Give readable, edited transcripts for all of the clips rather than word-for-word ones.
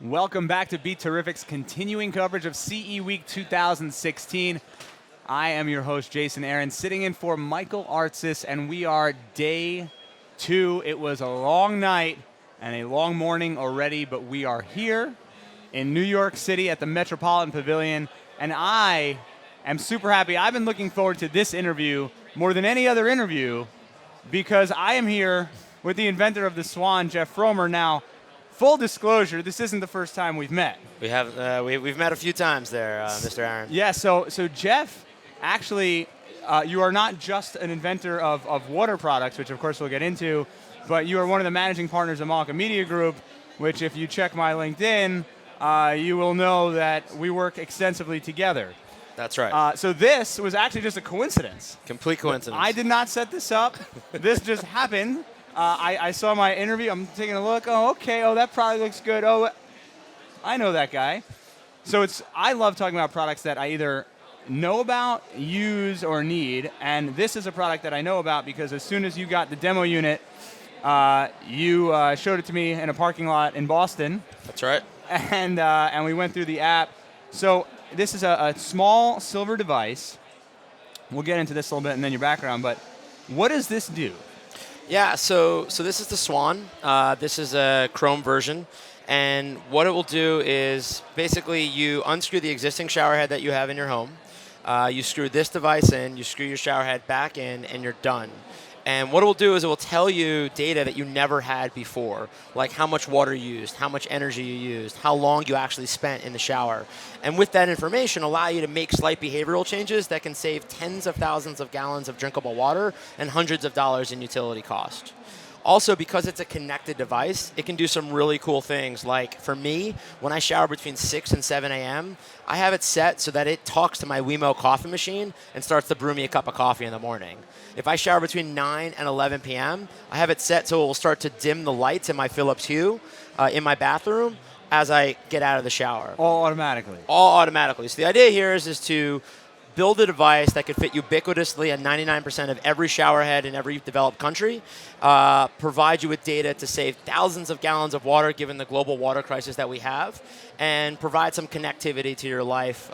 Welcome back to BeTerrific's continuing coverage of CE Week 2016. I am your host, Jason Aaron, sitting in for Michael Artsis, and we are day 2. It was a long night and a long morning already, but we are here in New York City at the Metropolitan Pavilion, and I am super happy. I've been looking forward to this interview more than any other interview because I am here with the inventor of the SWON, Jeff Fromer. Now, full disclosure, this isn't the first time we've met. We have we've met a few times there, Mr. Aaron. Yeah, so Jeff, actually, you are not just an inventor of water products, which of course we'll get into, but you are one of the managing partners of Malka Media Group, which if you check my LinkedIn, you will know that we work extensively together. That's right. So this was actually just a coincidence. Complete coincidence. I did not set this up. This just happened. I saw my interview. I'm taking a look. Oh, okay. Oh, that probably looks good. Oh, I know that guy. So I love talking about products that I either know about, use, or need. And this is a product that I know about because as soon as you got the demo unit, you showed it to me in a parking lot in Boston. That's right. And we went through the app. So this is a small silver device. We'll get into this a little bit and then your background. But what does this do? Yeah, so this is the SWON. This is a Chrome version. And what it will do is basically you unscrew the existing shower head that you have in your home. You screw this device in, you screw your shower head back in, and you're done. And what it will do is it will tell you data that you never had before, like how much water you used, how much energy you used, how long you actually spent in the shower. And with that information, allow you to make slight behavioral changes that can save tens of thousands of gallons of drinkable water and hundreds of dollars in utility cost. Also, because it's a connected device, it can do some really cool things. Like for me, when I shower between 6 and 7 a.m., I have it set so that it talks to my Wemo coffee machine and starts to brew me a cup of coffee in the morning. If I shower between 9 and 11 p.m., I have it set so it will start to dim the lights in my Philips Hue in my bathroom as I get out of the shower. All automatically? All automatically. So the idea here is to build a device that could fit ubiquitously at 99% of every shower head in every developed country, provide you with data to save thousands of gallons of water given the global water crisis that we have, and provide some connectivity to your life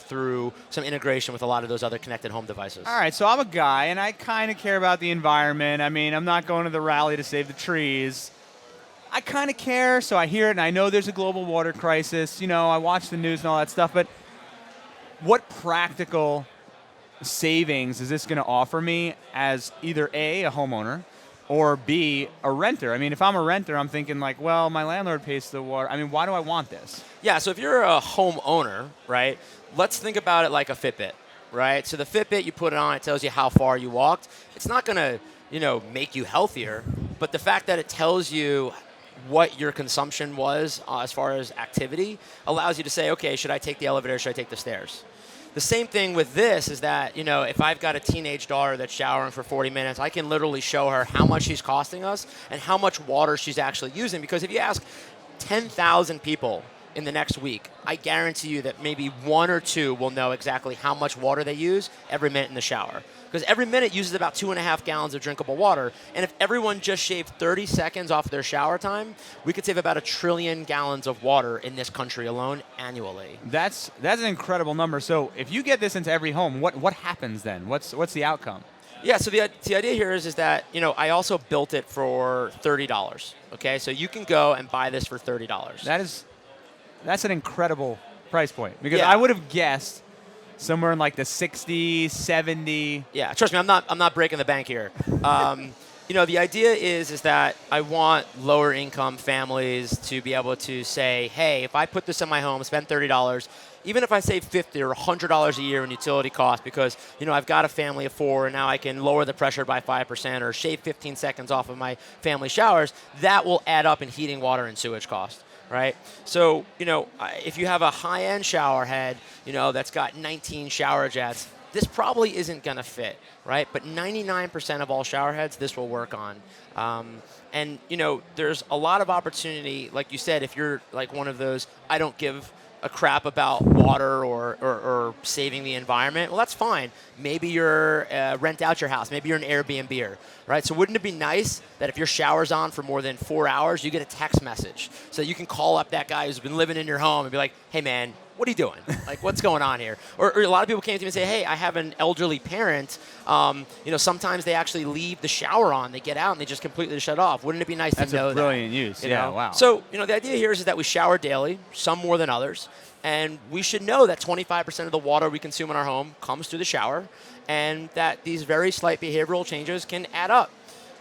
through some integration with a lot of those other connected home devices. All right, so I'm a guy, and I kind of care about the environment. I mean, I'm not going to the rally to save the trees. I kind of care, so I hear it, and I know there's a global water crisis. You know, I watch the news and all that stuff, but what practical savings is this going to offer me as either A, a homeowner, or B, a renter? I mean, if I'm a renter, I'm thinking like, well, my landlord pays the water. I mean, why do I want this? Yeah, so if you're a homeowner, right, let's think about it like a Fitbit, right? So the Fitbit, you put it on, it tells you how far you walked. It's not going to, make you healthier, but the fact that it tells you what your consumption was as far as activity allows you to say, okay, should I take the elevator, should I take the stairs? The same thing with this is that, if I've got a teenage daughter that's showering for 40 minutes, I can literally show her how much she's costing us and how much water she's actually using. Because if you ask 10,000 people in the next week, I guarantee you that maybe 1 or 2 will know exactly how much water they use every minute in the shower. Because every minute uses about 2.5 gallons of drinkable water. And if everyone just shaved 30 seconds off their shower time, we could save about 1 trillion gallons of water in this country alone annually. That's an incredible number. So if you get this into every home, what happens then? What's the outcome? Yeah, so the idea here is that, I also built it for $30. Okay, so you can go and buy this for $30. That's an incredible price point. Because Yeah. I would have guessed somewhere in like the 60, 70. Yeah, trust me, I'm not breaking the bank here. The idea is that I want lower income families to be able to say, hey, if I put this in my home, spend $30, even if I save $50 or $100 a year in utility costs because, I've got a family of 4 and now I can lower the pressure by 5% or shave 15 seconds off of my family showers, that will add up in heating, water, and sewage costs. Right? So, if you have a high-end shower head, that's got 19 shower jets, this probably isn't going to fit, right? But 99% of all shower heads, this will work on. And, there's a lot of opportunity, like you said, if you're like one of those, I don't give a crap about water or saving the environment, well, that's fine. Maybe you're rent out your house. Maybe you're an Airbnb-er, right? So wouldn't it be nice that if your shower's on for more than 4 hours, you get a text message so that you can call up that guy who's been living in your home and be like, hey, man, what are you doing? Like, what's going on here? Or a lot of people came to me and say, hey, I have an elderly parent. Sometimes they actually leave the shower on. They get out and they just completely shut off. Wouldn't it be nice to know that? That's a brilliant use. You Yeah, know? wow. So, the idea here is that we shower daily, some more than others. And we should know that 25% of the water we consume in our home comes through the shower, and that these very slight behavioral changes can add up.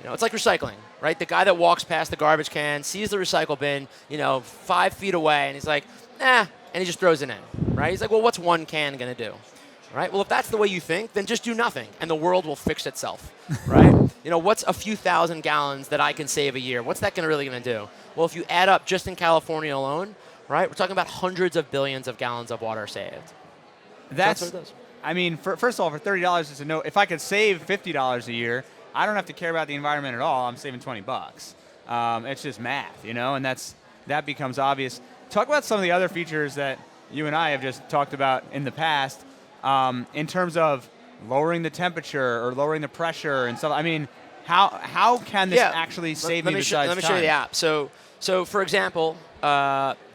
It's like recycling, right? The guy that walks past the garbage can, sees the recycle bin, 5 feet away, and he's like, and he just throws it in, right? He's like, well, what's one can going to do? Right? Well, if that's the way you think, then just do nothing, and the world will fix itself, right? What's a few thousand gallons that I can save a year? What's that really going to do? Well, if you add up just in California alone, right, we're talking about hundreds of billions of gallons of water saved. That's what it does. I mean, first of all, for $30, it's a no. If I could save $50 a year, I don't have to care about the environment at all. I'm saving $20. It's just math, and that becomes obvious. Talk about some of the other features that you and I have just talked about in the past, in terms of lowering the temperature or lowering the pressure and stuff. I mean, how can this actually save me besides time? Let me show you the app. So for example,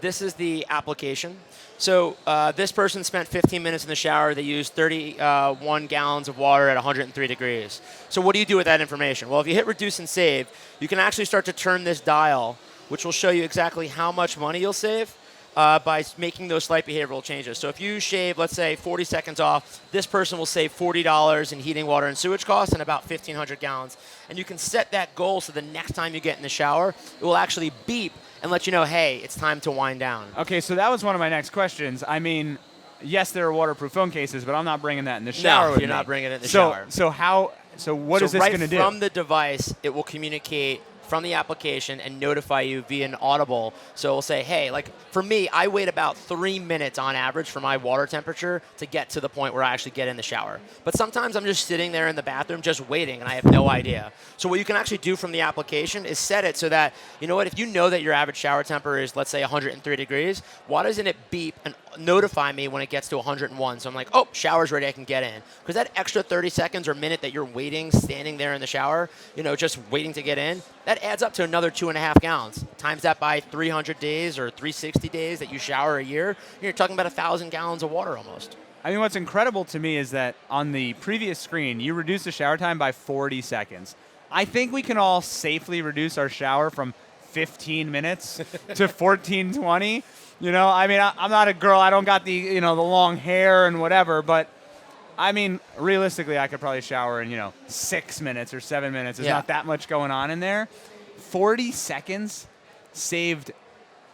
this is the application. So this person spent 15 minutes in the shower. They used 31 gallons of water at 103 degrees. So what do you do with that information? Well, if you hit reduce and save, you can actually start to turn this dial, which will show you exactly how much money you'll save by making those slight behavioral changes. So if you shave, let's say, 40 seconds off, this person will save $40 in heating, water, and sewage costs and about 1,500 gallons. And you can set that goal so the next time you get in the shower, it will actually beep and let you know, hey, it's time to wind down. Okay, so that was one of my next questions. I mean, yes, there are waterproof phone cases, but I'm not bringing that in the shower with me. No, you're not bringing it in the shower. So what is this going to do? Right from the device, it will communicate from the application and notify you via an audible. So it'll say, hey, like for me, I wait about 3 minutes on average for my water temperature to get to the point where I actually get in the shower. But sometimes I'm just sitting there in the bathroom just waiting and I have no idea. So what you can actually do from the application is set it so that, if you know that your average shower temperature is, let's say, 103 degrees, why doesn't it beep and notify me when it gets to 101? So I'm like, oh, shower's ready, I can get in. Because that extra 30 seconds or minute that you're waiting, standing there in the shower, just waiting to get in, that adds up to another 2.5 gallons. Times that by 300 days or 360 days that you shower a year, you're talking about 1,000 gallons of water almost. I mean, what's incredible to me is that on the previous screen, you reduced the shower time by 40 seconds. I think we can all safely reduce our shower from 15 minutes to 14, 20. I mean, I'm not a girl. I don't got the, the long hair and whatever, but I mean, realistically, I could probably shower in, 6 minutes or 7 minutes. There's not that much going on in there. 40 seconds saved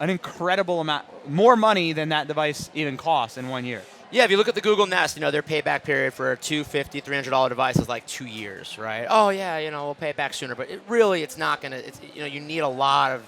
an incredible amount, more money than that device even costs in 1 year. Yeah, if you look at the Google Nest, their payback period for a $250, $300 device is like 2 years, right? Oh, yeah, we'll pay it back sooner. But it's not going to, you need a lot of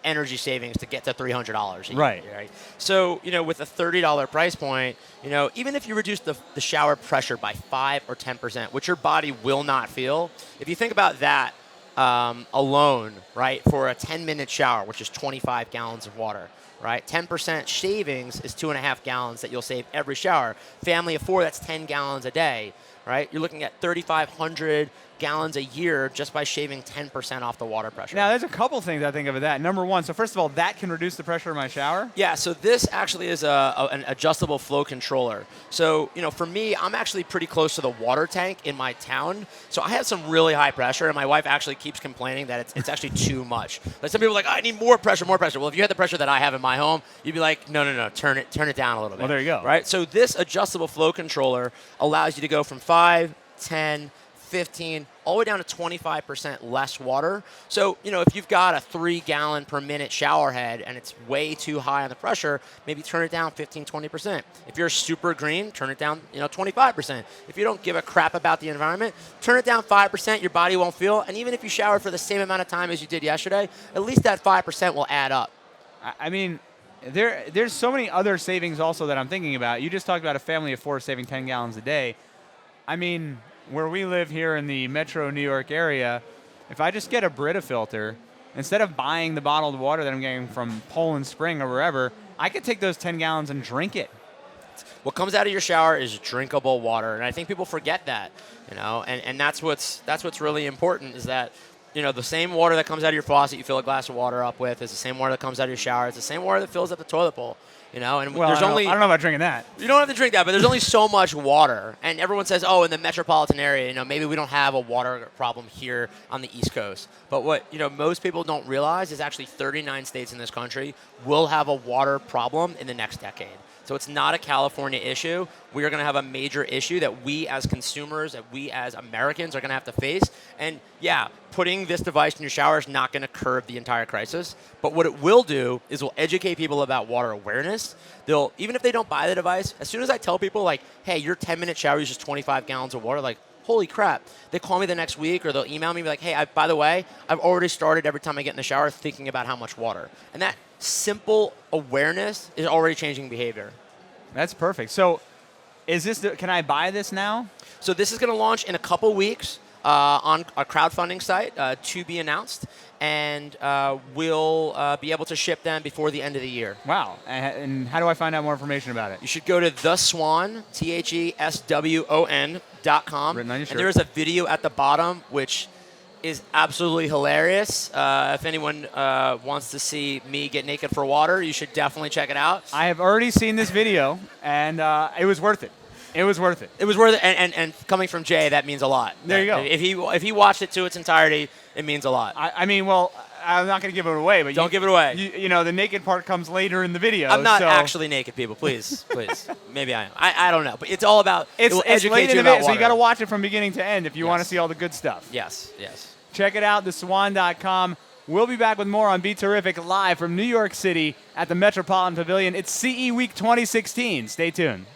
energy savings to get to $300 a year, right? So, with a $30 price point, even if you reduce the shower pressure by 5 or 10%, which your body will not feel, if you think about that alone, right, for a 10-minute shower, which is 25 gallons of water, right, 10% shavings is 2.5 gallons that you'll save every shower. Family of 4, that's 10 gallons a day, right? You're looking at 3,500 gallons a year just by shaving 10% off the water pressure. Now, there's a couple things I think of that. Number one, so first of all, that can reduce the pressure of my shower? Yeah, so this actually is an adjustable flow controller. So, for me, I'm actually pretty close to the water tank in my town. So I have some really high pressure, and my wife actually keeps complaining that it's actually too much. Like some people are like, I need more pressure, more pressure. Well, if you had the pressure that I have in my home, you'd be like, no, turn it down a little bit. Well, there you go. Right? So this adjustable flow controller allows you to go from 5, 10, 15, all the way down to 25% less water. So, if you've got a 3 gallon per minute shower head and it's way too high on the pressure, maybe turn it down 15, 20%. If you're super green, turn it down, 25%. If you don't give a crap about the environment, turn it down 5%, your body won't feel. And even if you shower for the same amount of time as you did yesterday, at least that 5% will add up. I mean, there's so many other savings also that I'm thinking about. You just talked about a family of 4 saving 10 gallons a day. I mean, where we live here in the metro New York area, if I just get a Brita filter, instead of buying the bottled water that I'm getting from Poland Spring or wherever, I could take those 10 gallons and drink it. What comes out of your shower is drinkable water, and I think people forget that, and that's what's really important is that, the same water that comes out of your faucet you fill a glass of water up with is the same water that comes out of your shower. It's the same water that fills up the toilet bowl, and Well, there's I don't know about drinking that. You don't have to drink that, but there's only so much water, and everyone says, oh, in the metropolitan area, maybe we don't have a water problem here on the East Coast. But what most people don't realize is actually 39 states in this country will have a water problem in the next decade. So it's not a California issue. We are going to have a major issue that we as consumers, that we as Americans are going to have to face. And yeah, putting this device in your shower is not going to curb the entire crisis. But what it will do is will educate people about water awareness. Even if they don't buy the device, as soon as I tell people like, hey, your 10-minute shower uses 25 gallons of water, like, holy crap. They call me the next week or they'll email me like, hey, by the way, I've already started every time I get in the shower thinking about how much water. And that simple awareness is already changing behavior. That's perfect. So can I buy this now? So this is going to launch in a couple weeks on a crowdfunding site to be announced. And we'll be able to ship them before the end of the year. Wow. And how do I find out more information about it? You should go to theswon, THESWON.com. Written on your shirt. And there is a video at the bottom, which is absolutely hilarious. If anyone wants to see me get naked for water, you should definitely check it out. I have already seen this video, and it was worth it. It was worth it. It was worth it, and coming from Jay, that means a lot. There you go. If he watched it to its entirety, it means a lot. I mean, well, I'm not going to give it away, but don't give it away. The naked part comes later in the video. I'm not actually naked, people. Please. Maybe I am. I don't know, but it's all about. It's late in the video, so you got to watch it from beginning to end if you want to see all the good stuff. Yes. Check it out, theswan.com. We'll be back with more on BeTerrific live from New York City at the Metropolitan Pavilion. It's CE Week 2016. Stay tuned.